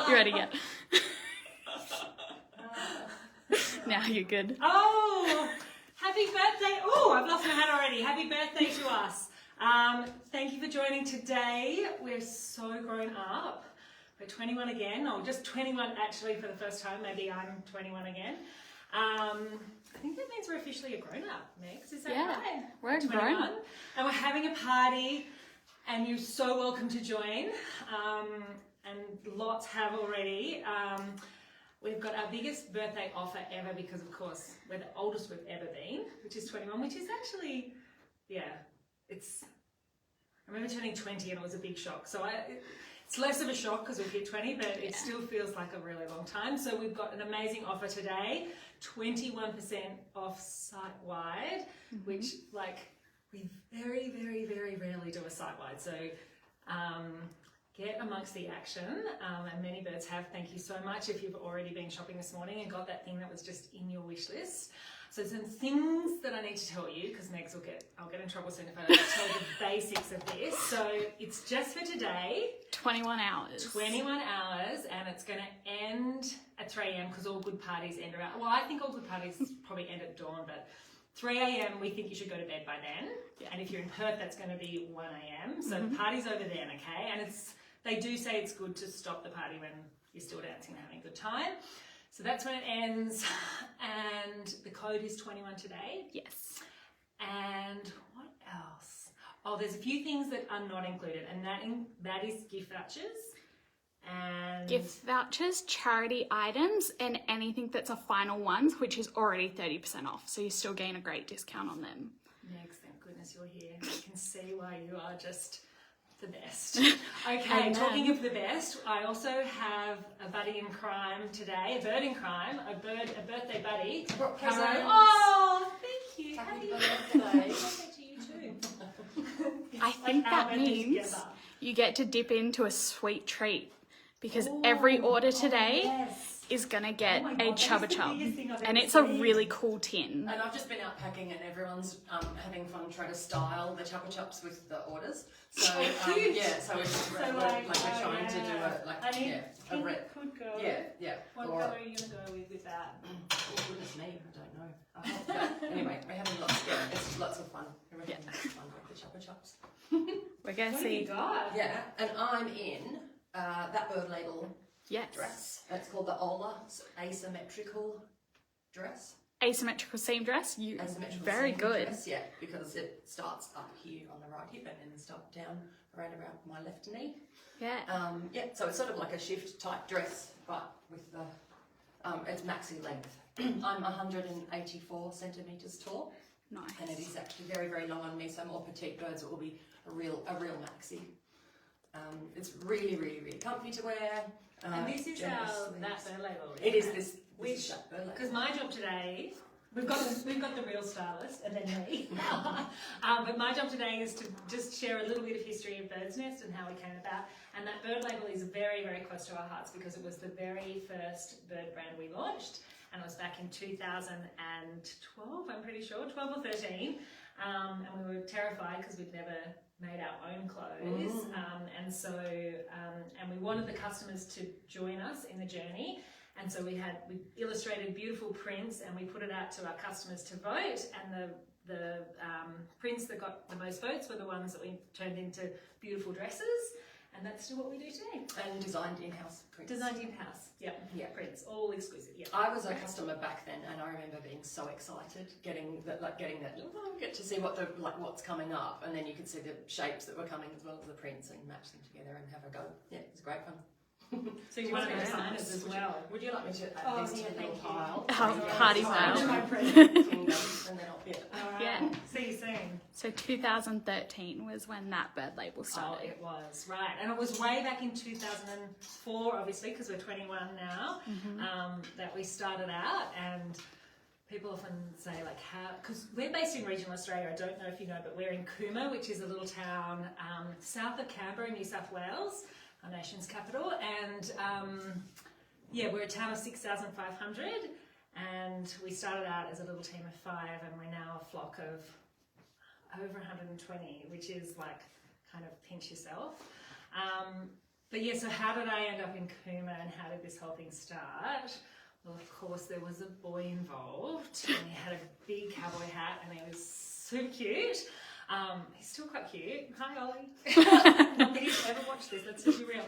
You ready yet? Now you're good. Oh, happy birthday. Oh, I've lost my hat already. Happy birthday to us. Thank you for joining today. We're so grown up. We're 21 again. Oh, just 21 actually for the first time. Maybe I'm 21 again. I think that means we're officially a grown-up, Megs. Is that right? We're 21. grown. And we're having a party, and you're so welcome to join. And lots have already. We've got our biggest birthday offer ever because, of course, we're the oldest we've ever been, which is 21, which is actually, it's... I remember turning 20 and it was a big shock. So it's less of a shock because we've hit 20, but it still feels like a really long time. So we've got an amazing offer today, 21% off site-wide, which, like, we very, very, very rarely do a site-wide. So get amongst the action, and many birds have. Thank you so much if you've already been shopping this morning and got that thing that was just in your wish list. So some things that I need to tell you, because Megs I'll get in trouble soon if I don't tell the basics of this. So it's just for today. 21 hours. 21 hours, and it's going to end at 3 a.m. because all good parties end around, well, I think all good parties probably end at dawn, but 3 a.m. we think you should go to bed by then. Yeah. And if you're in Perth, that's going to be 1 a.m. So the party's over then, okay? And they do say it's good to stop the party when you're still dancing and having a good time. So that's when it ends, and the code is 21 today. Yes. And what else? Oh, there's a few things that are not included, and that is gift vouchers. And Gift vouchers, charity items, and anything that's a final ones, which is already 30% off. So you still gain a great discount on them. Megs, thank goodness you're here. I can see why you are just the best. Okay, talking of the best, I also have a buddy in crime today, a bird in crime, a birthday buddy. Cameron. Oh, thank you. Happy birthday. Birthday to you too. I think that means you get to dip into a sweet treat because every order today is going to get a Chubba Chub, and it's a really cool tin. And I've just been out packing and everyone's having fun trying to style the Chubba Chups with the orders. So so we're just we're trying to do a red. Could go. Yeah. What colour are you going to go with that? Oh goodness me, I don't know. Anyway, we're having lots of fun. We're having lots of fun with the Chubba Chups. We're going to see. Yeah, and I'm in that bird label dress. It's called the Ola asymmetrical dress. Asymmetrical seam dress. Very good. Dress, yeah, because it starts up here on the right hip and then starts down right around my left knee. Yeah. So it's sort of like a shift type dress, but with the it's maxi length. I'm 184 centimeters tall. Nice. And it is actually very, very long on me. So more petite birds, it will be a real maxi. It's really, really, really comfy to wear. And this is that bird label. It is this that bird label. Because my job today, we've got the real stylist and then me. But my job today is to just share a little bit of history of Bird's Nest and how we came about. And that bird label is very, very close to our hearts because it was the very first bird brand we launched. And it was back in 2012, I'm pretty sure, 12 or 13. And we were terrified because we'd never made our own clothes. And we wanted the customers to join us in the journey. And so we illustrated beautiful prints and we put it out to our customers to vote. And the prints that got the most votes were the ones that we turned into beautiful dresses. And that's still what we do today. And designed in-house prints. Designed in-house, yeah. Prints, all exclusive, yeah. I was a customer back then, and I remember being so excited, getting that, get to see what's coming up, and then you could see the shapes that were coming as well as the prints, and match them together and have a go. Yeah, it was great fun. So you want to be designers as well. Would you like me to add these to a little pile? Party pile. Yeah. See you soon. So 2013 was when that bird label started. Oh, it was, right. And it was way back in 2004, obviously, because we're 21 now, that we started out. And people often say, like, how... Because we're based in regional Australia. I don't know if you know, but we're in Cooma, which is a little town south of Canberra, New South Wales, our nation's capital. And, we're a town of 6,500. And we started out as a little team of 5, and we're now a flock of over 120, which is like kind of pinch yourself. But yeah, so how did I end up in Cooma and how did this whole thing start? Well, of course, there was a boy involved and he had a big cowboy hat and he was super cute. He's still quite cute. Hi, Ollie. Not that he's ever watched this, let's be real.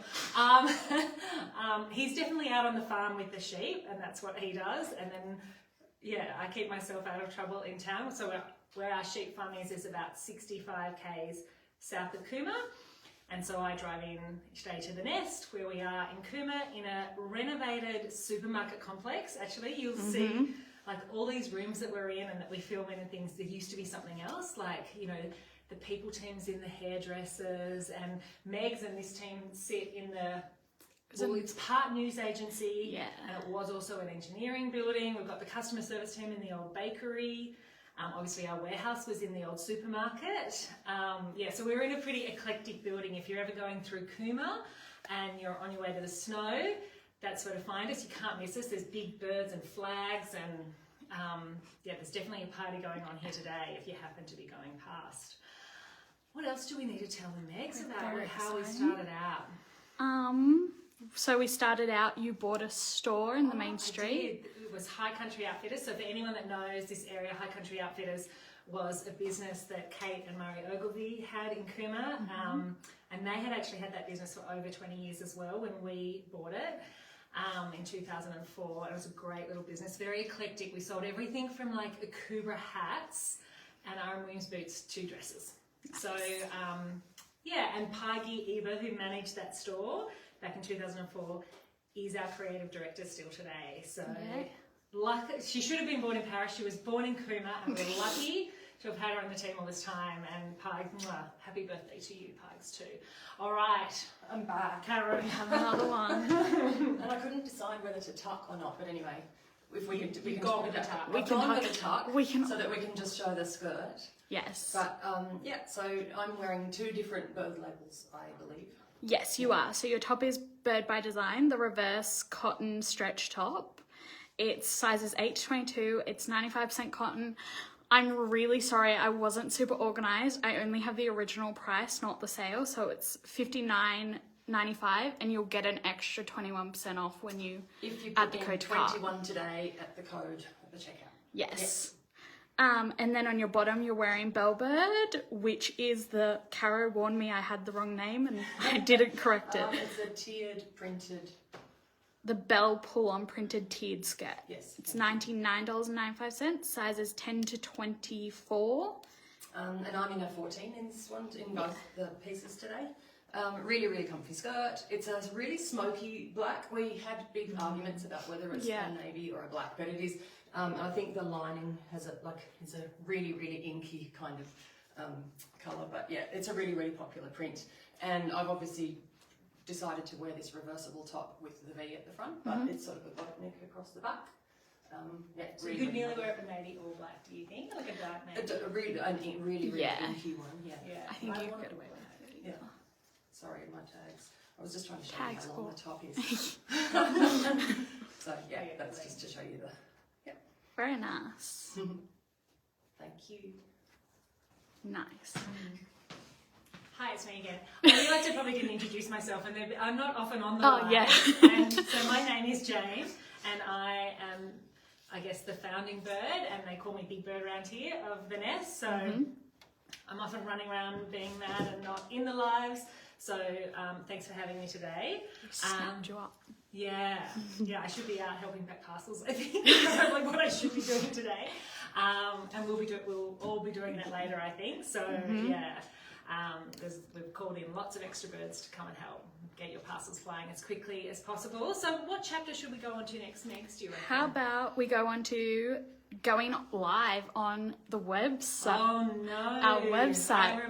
He's definitely out on the farm with the sheep and that's what he does. And then, yeah, I keep myself out of trouble in town. So where our sheep farm is about 65 k's south of Cooma. And so I drive in each day to the Nest, where we are in Cooma in a renovated supermarket complex. Actually, you'll see like all these rooms that we're in and that we film in and things. There used to be something else, like, you know, the people team's in the hairdressers, and Meg's and this team sit in the, well, it's part news agency, and it was also an engineering building. We've got the customer service team in the old bakery. Obviously our warehouse was in the old supermarket. Yeah, so we're in a pretty eclectic building. If you're ever going through Cooma and you're on your way to the snow, that's where to find us. You can't miss us. There's big birds and flags and yeah, there's definitely a party going on here today if you happen to be going past. What else do we need to tell the Megs about how we started out? So we started out, you bought a store in the main street. It was High Country Outfitters. So for anyone that knows this area, High Country Outfitters was a business that Kate and Murray Ogilvie had in Cooma. And they had actually had that business for over 20 years as well when we bought it in 2004. It was a great little business, very eclectic. We sold everything from like Akubra hats and Aaron Williams boots to dresses. Nice. So yeah, and Pagi Eva, who managed that store back in 2004, is our creative director still today. So she should have been born in Paris. She was born in Cooma, and we're lucky to have had her on the team all this time. And Pag, happy birthday to you, Pags, too. All right, I'm back. Karen, have another one. And I couldn't decide whether to tuck or not, but anyway, if we can go with the tuck. We can with the tuck, so that we can just show the skirt. Yes. But yeah, so I'm wearing two different bird labels, I believe. Yes, you are. So your top is Bird by Design, the reverse cotton stretch top. It's sizes 8 to 22. It's 95% cotton. I'm really sorry, I wasn't super organised. I only have the original price, not the sale. So it's $59.95, and you'll get an extra 21% off when you add the code to cart. 21 today at the code at the checkout. Yes. And then on your bottom, you're wearing Bellbird, which is the, Caro warned me I had the wrong name and I didn't correct it. It's a tiered printed. The Bell pull-on printed tiered skirt. Yes. It's $99.95, sizes 10 to 24. And I'm in a 14 in this one, in both the pieces today. Really, really comfy skirt. It's a really smoky black. We had big arguments about whether it's a navy or a black, but it is. I think the lining has it's a really, really inky kind of colour, but yeah, it's a really, really popular print. And I've obviously decided to wear this reversible top with the V at the front, but it's sort of a boat neck across the back. Yeah, so you could nearly wear it for navy or black, do you think? Like a dark navy? A really inky one, yeah. I think you could wear it. Yeah. Sorry, my tags. I was just trying to show you how long the top is. So yeah, that's just to show you the. Very nice. Thank you. Nice. Hi, it's me again. I realised I probably didn't introduce myself, and I'm not often on the line. Oh, yeah. And so my name is Jane, and I am, I guess, the founding bird, and they call me Big Bird around here, of the Nest. So I'm often running around being mad and not in the lives. So thanks for having me today. Snapped you up. Yeah, I should be out helping pack parcels, I think. That's like what I should be doing today. And we'll all be doing that later, I think. So we've called in lots of extra birds to come and help get your parcels flying as quickly as possible. So what chapter should we go on to next, do you reckon? How about we go on to going live on the website? Oh no. Our website.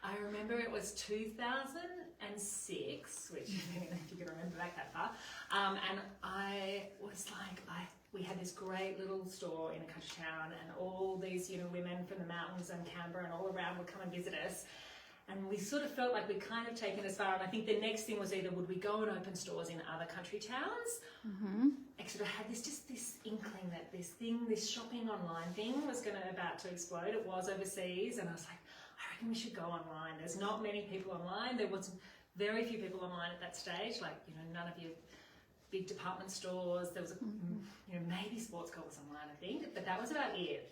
I remember it was 2006, which if you can remember back that far, and I was like, we had this great little store in a country town, and all these women from the mountains and Canberra and all around would come and visit us, and we sort of felt like we'd kind of taken as far. And I think the next thing was either would we go and open stores in other country towns. I sort of had this inkling that this shopping online thing was about to explode. It was overseas, and I was like, I reckon we should go online. There's not many people online. There was very few people online at that stage, like, you know, none of your big department stores. There was, you know, maybe Sports Co was online, I think, but that was about it.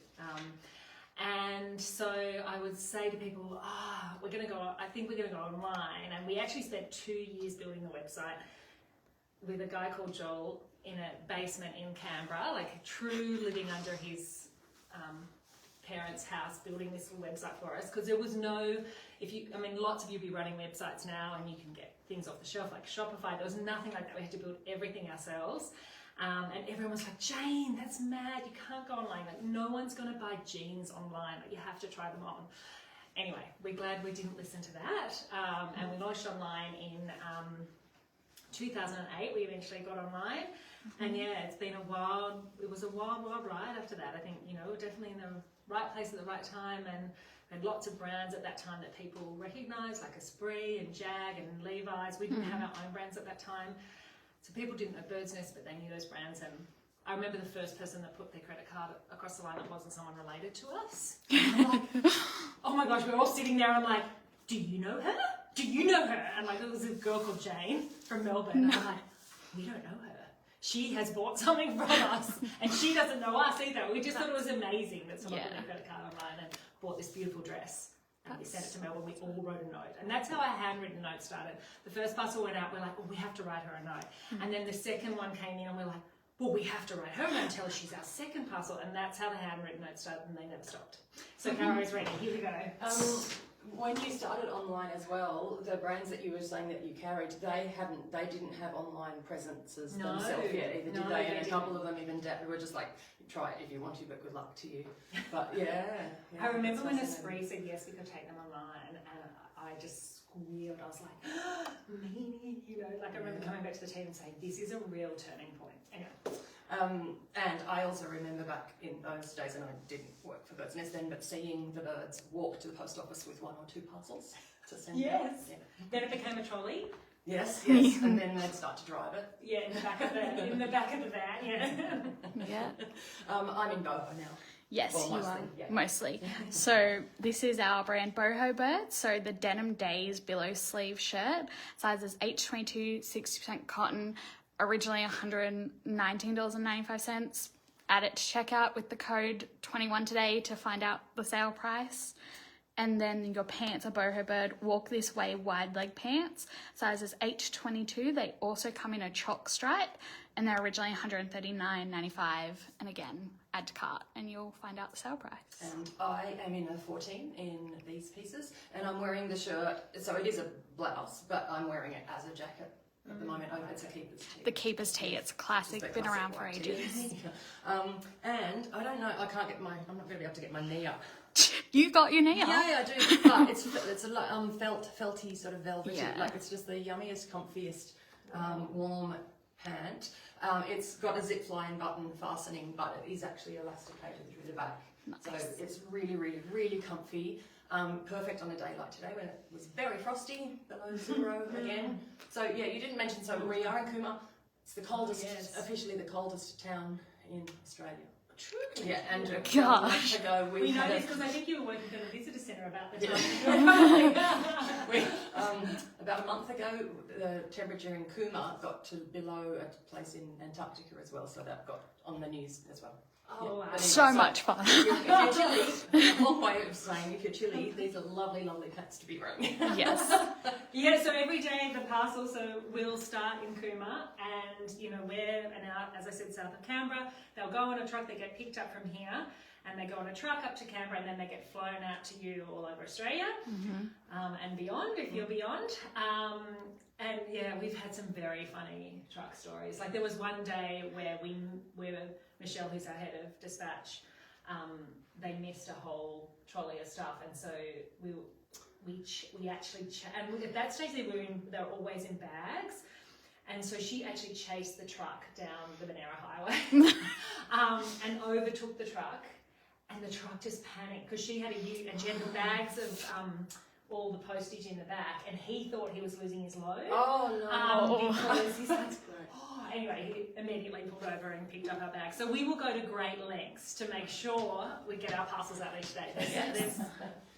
And so I would say to people, I think we're going to go online. And we actually spent 2 years building the website with a guy called Joel in a basement in Canberra, like a true living under his parents' house, building this little website for us. Because there was no, lots of you be running websites now and you can get things off the shelf like Shopify. There was nothing like that. We had to build everything ourselves. And everyone was like, Jane, that's mad. You can't go online. Like, no one's going to buy jeans online. Like, you have to try them on. Anyway, we're glad we didn't listen to that. And we launched online in 2008. We eventually got online. And yeah, it was a wild ride after that. I think, you know, definitely in the right place at the right time, and lots of brands at that time that people recognised, like Esprit and Jag and Levi's. We didn't have our own brands at that time. So people didn't know Bird's Nest, but they knew those brands. And I remember the first person that put their credit card across the line that wasn't someone related to us. And I'm like, oh my gosh, we're all sitting there. I'm like, do you know her? Do you know her? And like, there was a girl called Jane from Melbourne. And I'm like, we don't know her. She has bought something from us and she doesn't know us either. We just thought it was amazing that someone put their credit card online and bought this beautiful dress. And we sent it to Melbourne. We all wrote a note. And that's how our handwritten note started. The first parcel went out. We're like, well, we have to write her a note. And then the second one came in and we're like, well, we have to write her a note and tell her she's our second parcel. And that's how the handwritten note started, and they never stopped. So Caro's ready. Here we go. When you started online as well, the brands that you were saying that you carried, they didn't have online presences themselves yet, either did they? And a couple of them even were just like, try it if you want to, but good luck to you. But yeah I remember when Esprit said yes, we could take them online, and I just squealed. I was like, me, you know, like I remember coming back to the team and saying, this is a real turning point. Anyway. And I also remember back in those days, and I didn't work for Bird's Nest then, but seeing the birds walk to the post office with 1 or 2 parcels to send out. Yes. Yeah. Then it became a trolley. Yes, and then they'd start to drive it. Yeah, in the back of the van. Yeah. Yeah. I'm in boho now. Yes, well, you are. Yeah. Mostly. So this is our brand Boho Bird. So the Denim Days billow sleeve shirt, size is H22, 60% cotton, originally $119.95. Add it to checkout with the code 21 today to find out the sale price. And then your pants are Boho Bird Walk This Way wide leg pants, sizes H22. They also come in a chalk stripe, and they're originally $139.95. And again, add to cart and you'll find out the sale price. And I am in a 14 in these pieces, and I'm wearing the shirt, so it is a blouse, but I'm wearing it as a jacket at the moment. It's a keeper's tee. The keeper's tee, it's classic, been around for ages. And I don't know, I'm not going to be able to get my knee up. You got your knee up? Yeah, I do. But it's a felty sort of velvety. Yeah. Like it's just the yummiest, comfiest, warm pant. It's got a zip line button fastening, but it is actually elasticated through the back. Nice. So it's really, really, really comfy. Perfect on a day like today when it was very frosty, below 0 again. So yeah, you didn't mention, so we are in Cooma. It's the coldest, officially the coldest town in Australia. True. Yeah, and a Gosh. month ago we know this because I think you were working for the visitor centre about the time. About a month ago, the temperature in Cooma got to below a place in Antarctica as well, so that got on the news as well. Oh, yeah. wow. Anyway, So much fun. If you're chilly, a long way of saying if you're chilly, these are lovely, lovely pants to be wearing. Yes. Yeah, so every day the parcel will start in Cooma, and you know we're out, as I said, south of Canberra. They'll go on a truck, they get picked up from here, and they go on a truck up to Canberra, and then they get flown out to you all over Australia and beyond, if you're beyond. And yeah, we've had some very funny truck stories. Like there was one day where Michelle, who's our head of dispatch, they missed a whole trolley of stuff, and so we actually and at that stage they were always in bags, and so she actually chased the truck down the Monera Highway and overtook the truck, and the truck just panicked because she had and she had the bags of all the postage in the back, and he thought he was losing his load. Oh no! Because he's like, anyway, he immediately pulled over and picked up our bags. So we will go to great lengths to make sure we get our parcels out each day.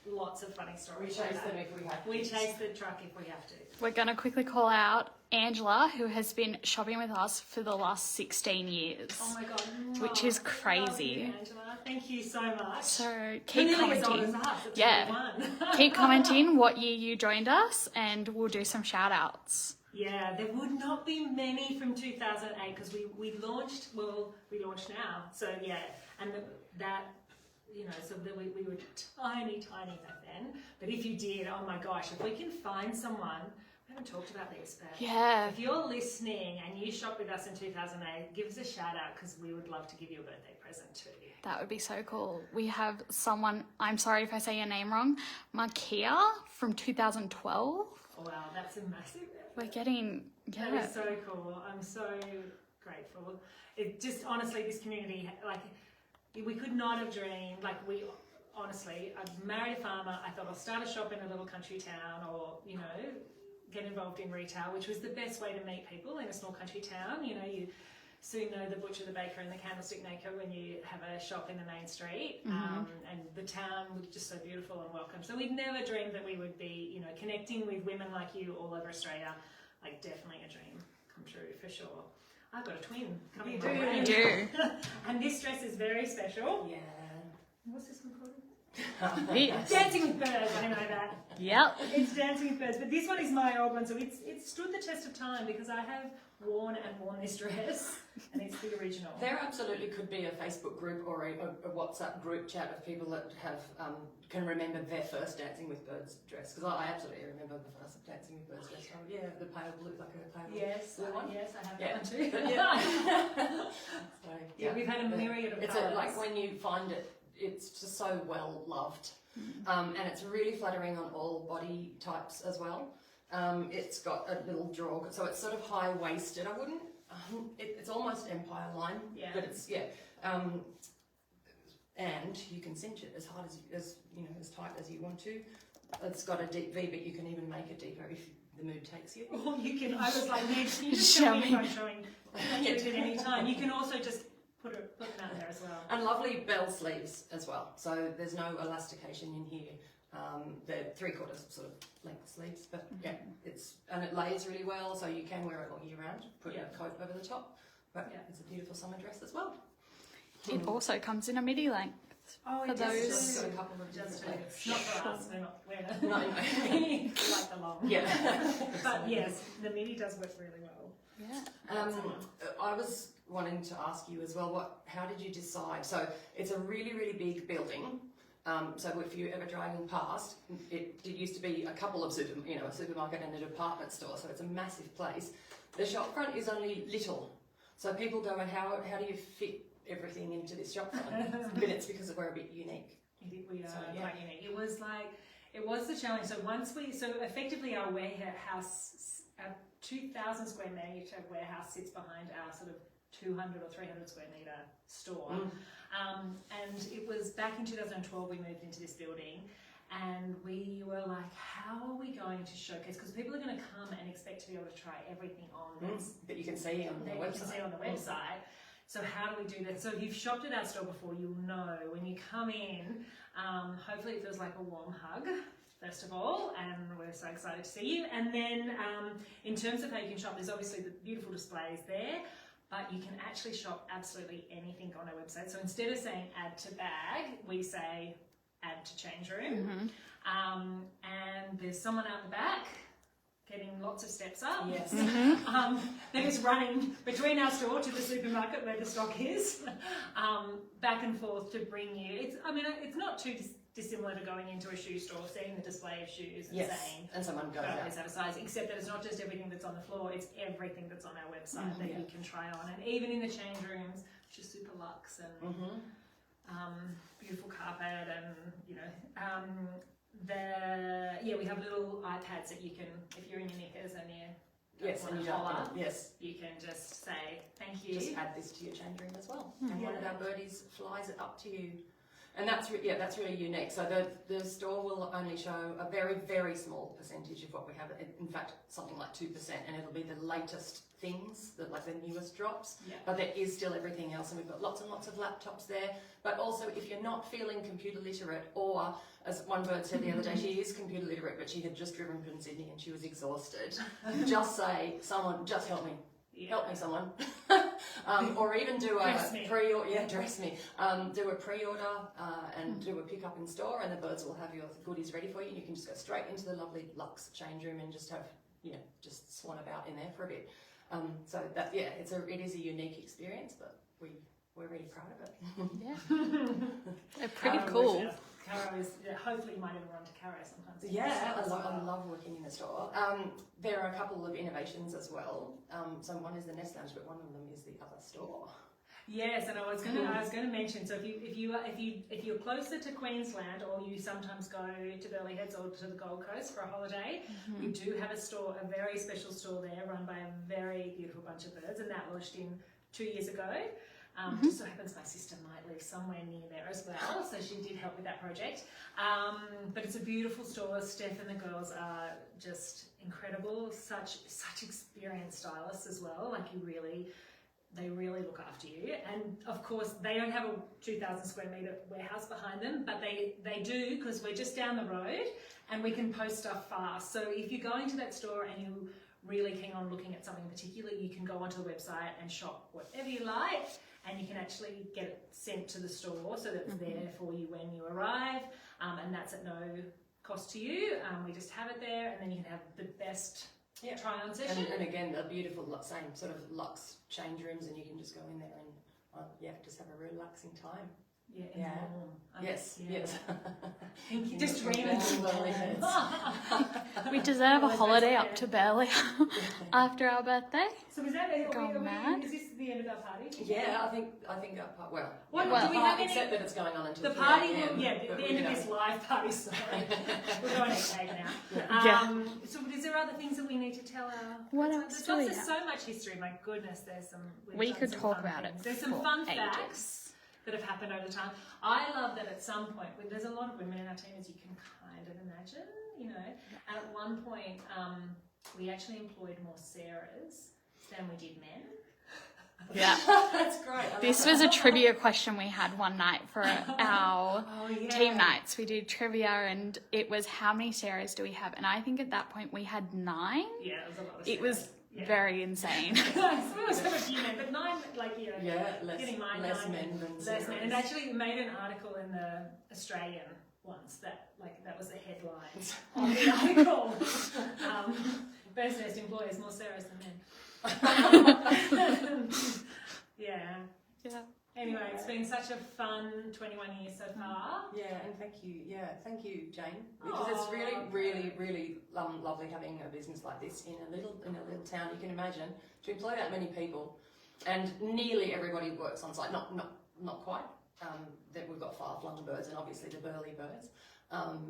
lots of funny We stories. chase like them that. if we have to. We chase the truck if we have to. We're going to quickly call out Angela, who has been shopping with us for the last 16 years. Oh my god, Which is I love crazy. you, Angela. Thank you so much. So keep You're nearly as old commenting. as us, at Yeah. 21. Keep commenting what year you joined us, and we'll do some shout outs. Yeah, there would not be many from 2008 because we launched, we launched now. So yeah, and that, you know, so that we were tiny back then. But if you did, oh my gosh, if we can find someone, we haven't talked about this, but Yeah. if you're listening and you shopped with us in 2008, give us a shout out because we would love to give you a birthday present too. That would be so cool. We have someone, I'm sorry if I say your name wrong, Markia from 2012. Oh, wow, that's a massive. We're getting, That yeah. is so cool. I'm so grateful. It just, honestly, this community, like, we could not have dreamed, like, honestly, I married a farmer. I thought I'll start a shop in a little country town or, you know, get involved in retail, which was the best way to meet people in a small country town. You know, you soon know the butcher, the baker and the candlestick maker when you have a shop in the main street. And the town was just so beautiful and welcome. So we'd never dreamed that we would be, you know, connecting with women like you all over Australia. Like, definitely a dream come true for sure. I've got a twin coming my way. You do. And this dress is very special. Yeah. What's this one called? Yes. Dancing with Birds, I know that. Yep. It's Dancing with Birds, but this one is my old one, so it's stood the test of time because I have worn this dress, and it's the original. There absolutely could be a Facebook group or a WhatsApp group chat of people that have can remember their first Dancing with Birds dress, because I absolutely remember the first Dancing with Birds dress. Oh yeah, the pale blue, like a pale blue one. Yes, I have Yeah. that one too. But yeah. So, Yeah, we've had a myriad of It's colours. like when you find it, it's just so well loved, and it's really flattering on all body types as well. It's got a little draw, so it's sort of high waisted. I wouldn't. It's almost empire line, Yeah. but it's and you can cinch it as hard as you know, as tight as you want to. It's got a deep V, but you can even make it deeper if the mood takes you. Or you can, I was like, Ned, can you just show me if I'm showing it at any time? You can also just put them out there as well. And lovely bell sleeves as well. So there's no elastication in here. They're 3/4 sort of length sleeves, but yeah, and it lays really well, so you can wear it all year round. Put a coat over the top, but it's a beautiful summer dress as well. It also comes in a midi length. Oh, For it does those- too. Got a couple of Just different too. lengths. Not for us, we're not wearing it. No. We like the long. Yeah. But yes, the midi does work really well. Yeah. I was wanting to ask you as well, how did you decide? So it's a really, really big building. So if you're ever driving past, it used to be a couple of a supermarket and a department store. So it's a massive place. The shop front is only little. So people go, and how do you fit everything into this shop front? But it's because we're a bit unique. We are quite unique. It was the challenge. So effectively our warehouse, our 2,000 square metre warehouse sits behind our sort of 200 or 300 square metre store. And it was back in 2012 we moved into this building, and we were like, how are we going to showcase? Because people are going to come and expect to be able to try everything on That you can see on the that website. you can see on the website. So how do we do that? So if you've shopped at our store before, you'll know when you come in, hopefully it feels like a warm hug, first of all, and we're so excited to see you. And then in terms of how you can shop, there's obviously the beautiful displays there, but you can actually shop absolutely anything on our website. So instead of saying add to bag, we say add to change room. And there's someone out the back getting lots of steps up. Yes. They're just running between our store to the supermarket where the stock is, back and forth to bring you. It's not too dissimilar to going into a shoe store, seeing the display of shoes and saying, and someone goes out. have a size, except that it's not just everything that's on the floor, it's everything that's on our website that you can try on. And even in the change rooms, which is super luxe and beautiful carpet, and we have little iPads that you can, if you're in your knickers and you can just say thank you. Just add this to your change room as well. And one of our birdies flies it up to you. And that's really unique. So the store will only show a very, very small percentage of what we have. In fact, something like 2%, and it'll be the latest things, like the newest drops. Yeah. But there is still everything else, and we've got lots and lots of laptops there. But also, if you're not feeling computer literate, or as one bird said the other day, she is computer literate, but she had just driven from Sydney and she was exhausted. Just say, someone, just help me. Yeah. Help me, someone. Or even do a pre-order. Yeah, dress me. Do a pre-order and do a pick-up in store, and the birds will have your goodies ready for you. You can just go straight into the lovely luxe change room and just have, just swan about in there for a bit. So that, it is a unique experience, but we're really proud of it. Yeah, they're pretty Caro cool. Caro is, hopefully you might even run to Caro sometimes. Yeah, I love working in the store. There are a couple of innovations as well. So one is the Nest Lounge, but one of them is the other store. Yes, and I was going to mention. So if you're closer to Queensland, or you sometimes go to Burleigh Heads or to the Gold Coast for a holiday, we do have a very special store there, run by a very beautiful bunch of birds, and that launched in 2 years ago. Just so happens my sister might live somewhere near there as well, so she did help with that project. But it's a beautiful store. Steph and the girls are just incredible. Such experienced stylists as well. Like they really look after you. And of course, they don't have a 2,000 square metre warehouse behind them, but they do, because we're just down the road and we can post stuff fast. So if you're going to that store and you're really keen on looking at something particular, you can go onto the website and shop whatever you like, and you can actually get it sent to the store so that it's there for you when you arrive, and that's at no cost to you. We just have it there, and then you can have the best try-on session. And again, the beautiful same sort of luxe change rooms, and you can just go in there and just have a relaxing time. Yeah. Yes. Just dreaming. We deserve a holiday up to Burleigh after our birthday. So is that mad. Is this the end of our party? Yeah, I think our part. Well, do we have except that it's going on until the party? the end of this live party. Sorry, we're going to cake now. So is there other things that we need to tell our? What else do we There's have? so much history. My goodness, there's some. We could talk about it. There's some for fun ages. facts that have happened over time. I love that at some point, when there's a lot of women in our team, as you can kind of imagine, and at one point we actually employed more Sarahs than we did men. Yeah. That's great. This was a trivia question we had one night for our team nights. We did trivia, and it was, how many Sarahs do we have? And I think at that point we had 9. Yeah, it was a lot of Sarahs. It was very insane. We always have a few men, but 9, getting less men than less men. Sarahs. And actually made an article in the Australian once that was the headline on the article. Birds Nest employs more Sarahs than men. Yeah. Anyway, it's been such a fun 21 years so far. Yeah, and thank you. Yeah, thank you, Jane, because it's really, really, really lovely having a business like this in a little town. You can imagine, to employ that many people, and nearly everybody works on site. Not quite. That we've got 5 London birds, and obviously the Burleigh birds.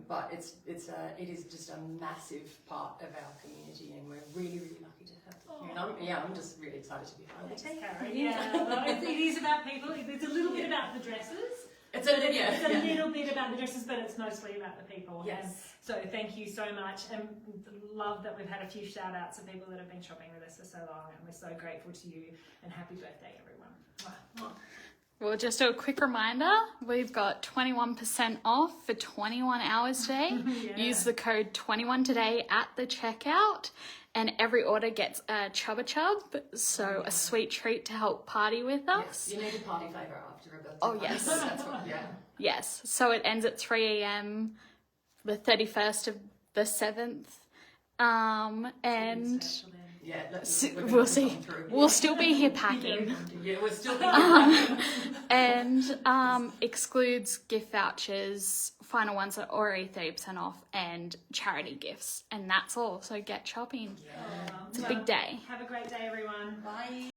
But it is just a massive part of our community, and we're really, really lucky to have it. I'm just really excited to be part of it. Thanks, Karen. Yeah, it is about people. It's a little bit about the dresses. It's a little bit about the dresses, but it's mostly about the people. Yes. And so thank you so much, and love that we've had a few shout outs of people that have been shopping with us for so long, and we're so grateful to you, and happy birthday, everyone. Mwah. Well, just a quick reminder, we've got 21% off for 21 hours today. Use the code 21 today at the checkout, and every order gets a Chubba Chub, so a sweet treat to help party with us. Yes, you need a party favour after a birthday. Oh, yes. That's what, Yes, so it ends at 3 a.m. the 31st of the 7th, and we'll see. We'll still be here packing. Yeah, we're still be here and excludes gift vouchers. Final ones are already 30% off, and charity gifts, and that's all. So get shopping. It's a big day. Have a great day, everyone. Bye.